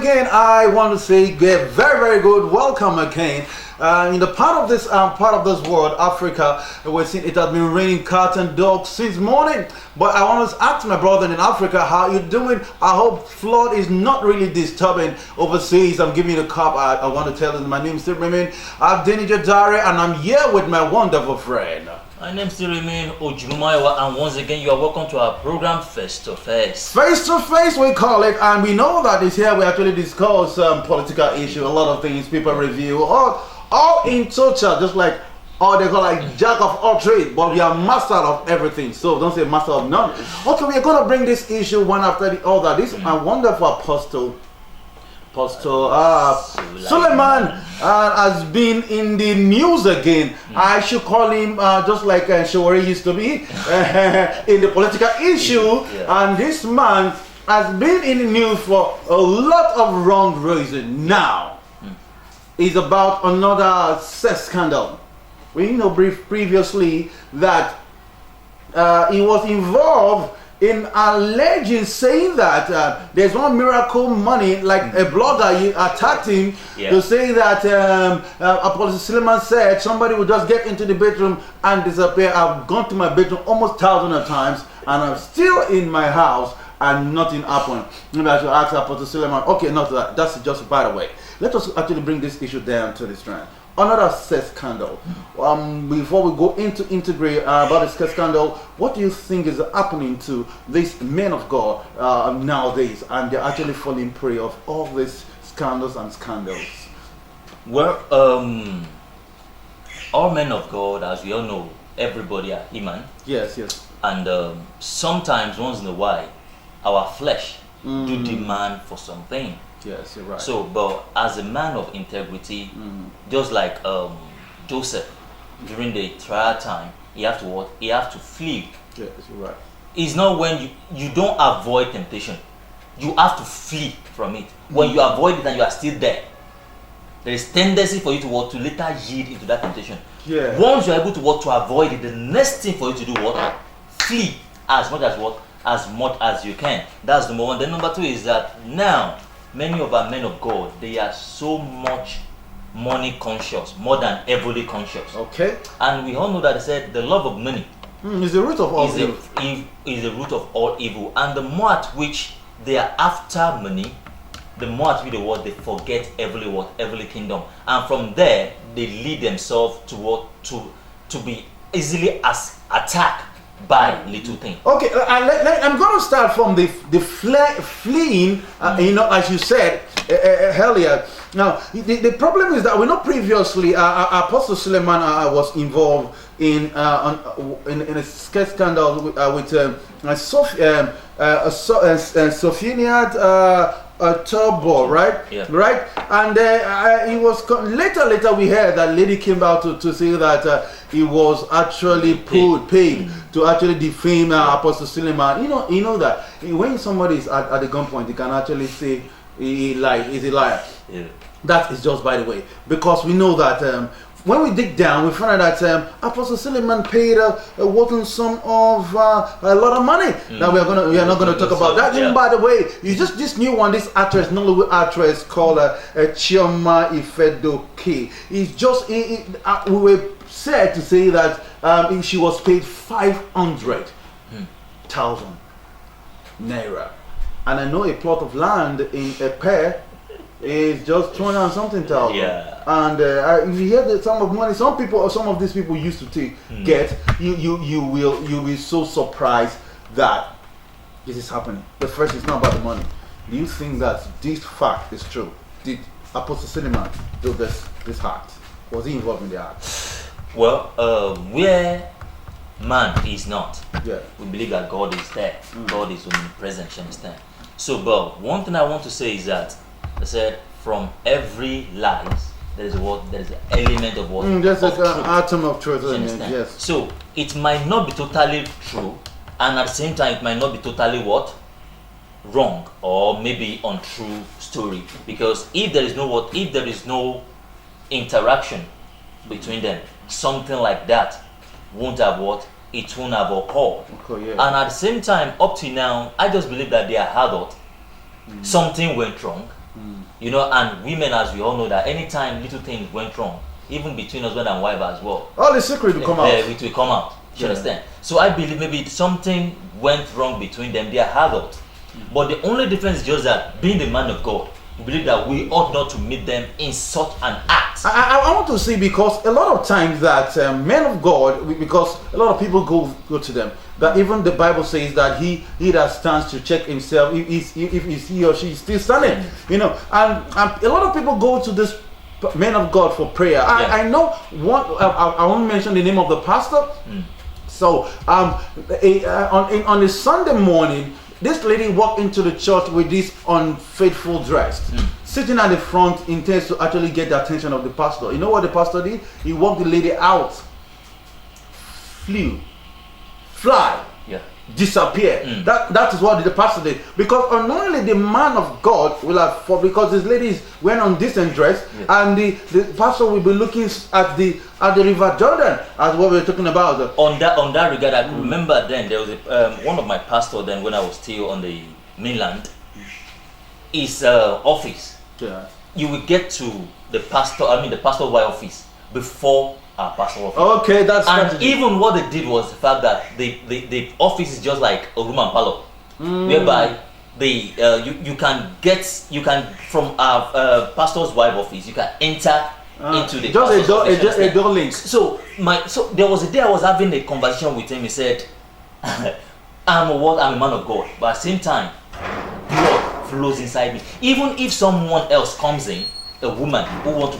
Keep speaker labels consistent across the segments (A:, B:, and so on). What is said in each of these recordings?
A: again, I want to say very, very good welcome again. In the part of this world, Africa, we're seeing it has been raining cats and dogs since morning. But I want to ask my brother in Africa, how you doing? I hope flood is not really disturbing overseas. I'm giving you the cup. I want to tell you my name is Suleman. I'm Denny Jadare, and I'm here with my wonderful friend.
B: My name is Suleman Ojumayowa, and once again you are welcome to our program Face to Face.
A: Face to Face we call it, and we know that it's here we actually discuss political issue, a lot of things, people review, all in total, just like they call like jack of all trades, but we are master of everything. So don't say master of none. Okay, we are going to bring this issue one after the other. This is my wonderful Apostle Suleman has been in the news again. I should call him just like Shawari used to be in the political issue. And this man has been in the news for a lot of wrong reasons. Now, it's about another sex scandal. We know previously that he was involved in alleging, saying that there's one miracle money, like a blogger attacked him to say that Apostle Suleman said somebody would just get into the bedroom and disappear. I've gone to my bedroom almost thousands of times and I'm still in my house and nothing happened. Maybe I should ask Apostle Suleman. Okay, not that. That's just by the way. Let us actually bring this issue down to the strand. Another sex scandal. Before we go into integrate about the sex scandal, what do you think is happening to these men of God nowadays, and they're actually falling prey of all these scandals and scandals?
B: Well, all men of God, as we all know, everybody are human.
A: Yes.
B: And sometimes, once in a while, our flesh do demand for something.
A: Yes, you're right.
B: So, but as a man of integrity, just like Joseph during the trial time, he have to what? He have to flee.
A: Yes, you're right.
B: It's not when you don't avoid temptation, you have to flee from it. When you avoid it and you are still there, there is tendency for you to what? To later yield into that temptation.
A: Yeah.
B: Once you are able to what? To avoid it, the next thing for you to do what? Flee as much as what? As much as you can. That's number one. Then number two is that now many of our men of God, they are so much money conscious, more than heavily conscious.
A: Okay.
B: And we all know that they said the love of money
A: is the root of all evil.
B: Is the root of all evil. And the more at which they are after money, the more at which they forget heavenly kingdom. And from there, they lead themselves to to be easily attacked by little things.
A: Okay, I'm going to start from the fleeing, as you said earlier. Now, the problem is that we know previously Apostle Suleman was involved in a sex scandal with Sophia Turbo, right?
B: Yeah.
A: Right? And he was later we heard that lady came out to say that he was actually paid to actually defame Apostle Suleman. You know that when somebody is at the gunpoint, you can actually say he lied. Is a liar.
B: Yeah.
A: That is just by the way, because we know that when we dig down, we find out that Apostle Suleman paid a whopping sum of a lot of money. Now we are not gonna talk about that. Even by the way, you just this new one, this actress, Nollywood actress called Chioma Ifemeludike. It's just we were said to say that she was paid 500,000 naira, and I know a plot of land in a pair is just 200 and something thousand.
B: Yeah.
A: And if you hear the sum of money some of these people used to get, you will be so surprised that this is happening. The first is not about the money. Do you think that this fact is true? Did Apostle Suleman do this act? Was he involved in the act?
B: Well, where man is not,
A: Yeah.
B: we believe that God is there. God is omnipresent, you understand? So, but one thing I want to say is that I said from every lies there is an element of what?
A: Just
B: of
A: like an
B: truth.
A: atom of truth.
B: You understand?
A: Yes.
B: So it might not be totally true, and at the same time it might not be totally what? Wrong, or maybe untrue story. Because if there is no interaction between them, something like that won't have what? It won't have occurred.
A: Okay, yeah.
B: And at the same time, up to now, I just believe that they are adult. Something went wrong, You know, and women, as we all know, that anytime little things went wrong, even between husband and wife as well,
A: all the secret will come out.
B: It will come out. You understand? So I believe maybe something went wrong between them. They are adults. But the only difference is just that being the man of God, we believe that we ought not to meet them in such an act.
A: I want to see, because a lot of times that men of God, because a lot of people go to them, that even the Bible says that he that stands to check himself, if he or she is still standing, you know, and a lot of people go to this men of God for prayer. I know one. I won't mention the name of the pastor. So on a Sunday morning, this lady walked into the church with this unfaithful dress, sitting at the front, intends to actually get the attention of the pastor. You know what the pastor did? He walked the lady out, fly, disappear. That is what the pastor did. Because unknowingly the man of God will have, because this lady went on decent dress, and the pastor will be looking at the River Jordan, as what we were talking about.
B: On that regard, I could remember then there was one of my pastors then, when I was still on the mainland, his office. You will get to the pastor's wife office before our pastor's office. Okay, that's and strategy. Even what they did was the fact that the office is just like a room and parlor, whereby you can from our pastor's wife office, you can enter into the
A: just a door link.
B: So there was a day I was having a conversation with him. He said, I'm a man of God, but at the same time, blood flows inside me. Even if someone else comes in, a woman who wants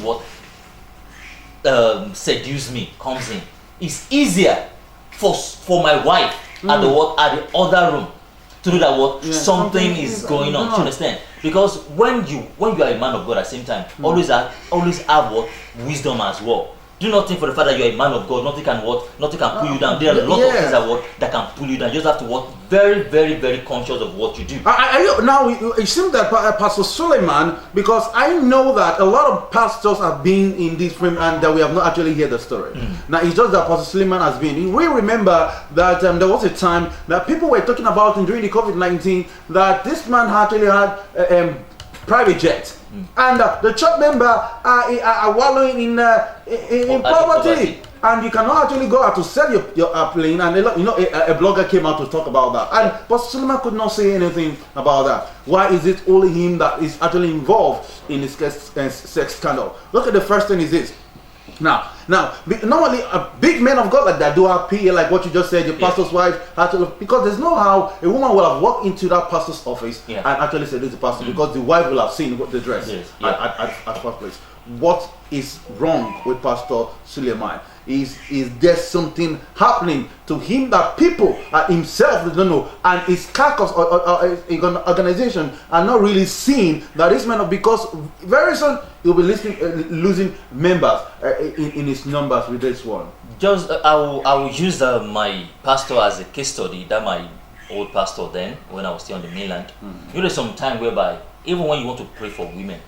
B: to seduce me comes in, it's easier for my wife at the other room to do that. Something is going on. Do you understand? Because when you are a man of God at the same time, always have wisdom as well. Do not think for the fact that you are a man of God, nothing can pull you down. There are a lot of things that can pull you down. You just have to very, very, very conscious of what you do.
A: Now it seems that Pastor Suleman, because I know that a lot of pastors have been in this frame and that we have not actually heard the story. Now it's just that Pastor Suleman has been. We remember that there was a time that people were talking about during the COVID-19 that this man actually had private jet. And the church member are wallowing in poverty, and you cannot actually go out to sell your plane. And a blogger came out to talk about that, and Pastor Suleman could not say anything about that. Why is it only him that is actually involved in this sex scandal? Look at the first thing is this. Now, normally a big man of God like that do appear like what you just said. Your pastor's wife actually, because there's no how a woman will have walked into that pastor's office and actually said this is the pastor, because the wife will have seen what the dress at first place. What is wrong with Pastor Suleman? Is there something happening to him that people himself don't know, and his caucus or organization are not really seeing that this man, because very soon he'll be losing members in his numbers with this one.
B: Just I will use my pastor as a case study. That my old pastor then, when I was still on the mainland. You know, some time whereby even when you want to pray for women,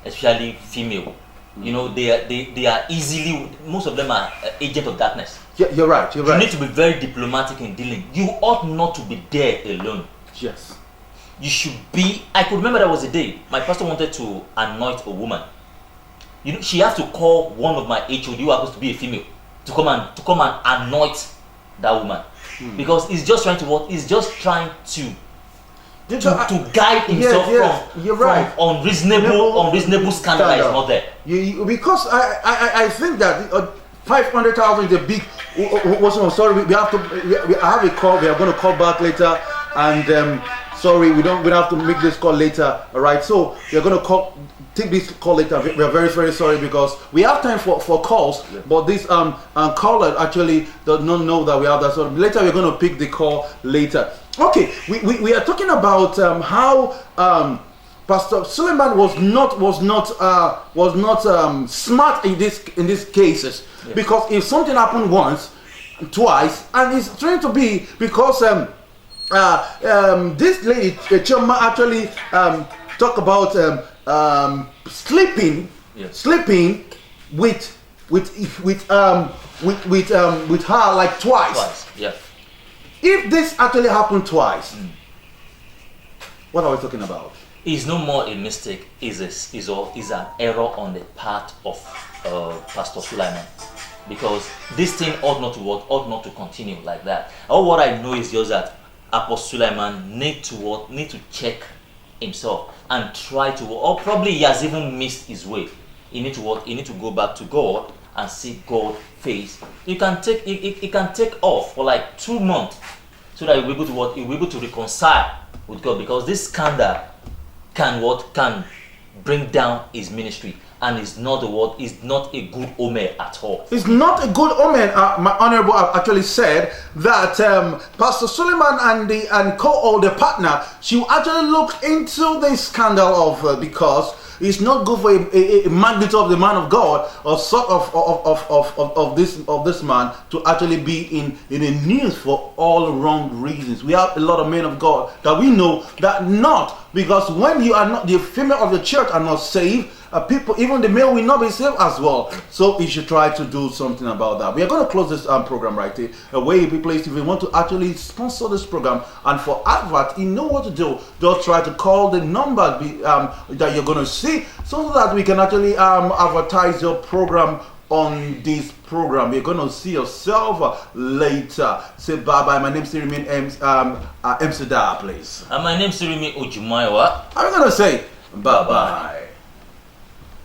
B: especially female, you know, they are easily, most of them are agent of darkness.
A: Yeah, you're right. You
B: need to be very diplomatic in dealing. You ought not to be there alone.
A: Yes.
B: You should be. I could remember there was a day my pastor wanted to anoint a woman. You know, she has to call one of my HOD who happens to be a female to come and anoint that woman, because he's just trying to guide himself from unreasonable scandal that is not there.
A: Because I think that 500,000 is a big. Sorry, I have a call. We are going to call back later, and sorry, we don't have to make this call later. All right, so we are going to take this call later. We are very, very sorry, because we have time for calls, but this caller actually does not know that we have that. So later we're going to pick the call later. Okay, we are talking about how Pastor Suleman was not smart in these cases, because if something happened once, twice, and it's trying to be because this lady Chioma actually talk about sleeping with her like twice. If this actually happened twice, what are we talking about?
B: Is no more a mistake, is an error on the part of Pastor Suleman, because this thing ought not to work, ought not to continue like that. All what I know is just that Apostle Suleman need to check himself and try to, or probably he has even missed his way. He need to go back to God and see God face. It can take off for like 2 months so that he'll be able to reconcile with God, because this scandal can bring down his ministry, and is not a good omen at all.
A: It's not a good omen. My honorable actually said that Pastor Suleman and co-older partner should actually look into the scandal of because it's not good for a magnitude of the man of God, or sort of this man to actually be in the news for all wrong reasons. We have a lot of men of God that we know that not, because when you are not, the female of the church are not saved, people, even the male, will not be saved as well. So you should try to do something about that. We are going to close this program right here. Where you be placed if you want to actually sponsor this program, and for advert, you know what to do. Just try to call the number that you're going to see, so that we can actually advertise your program on this program. You're going to see yourself later. Say bye bye. My name is Sirimin Amsterdam, please.
B: And my name is Sirimi Ojumaiwa.
A: I'm going to say bye bye.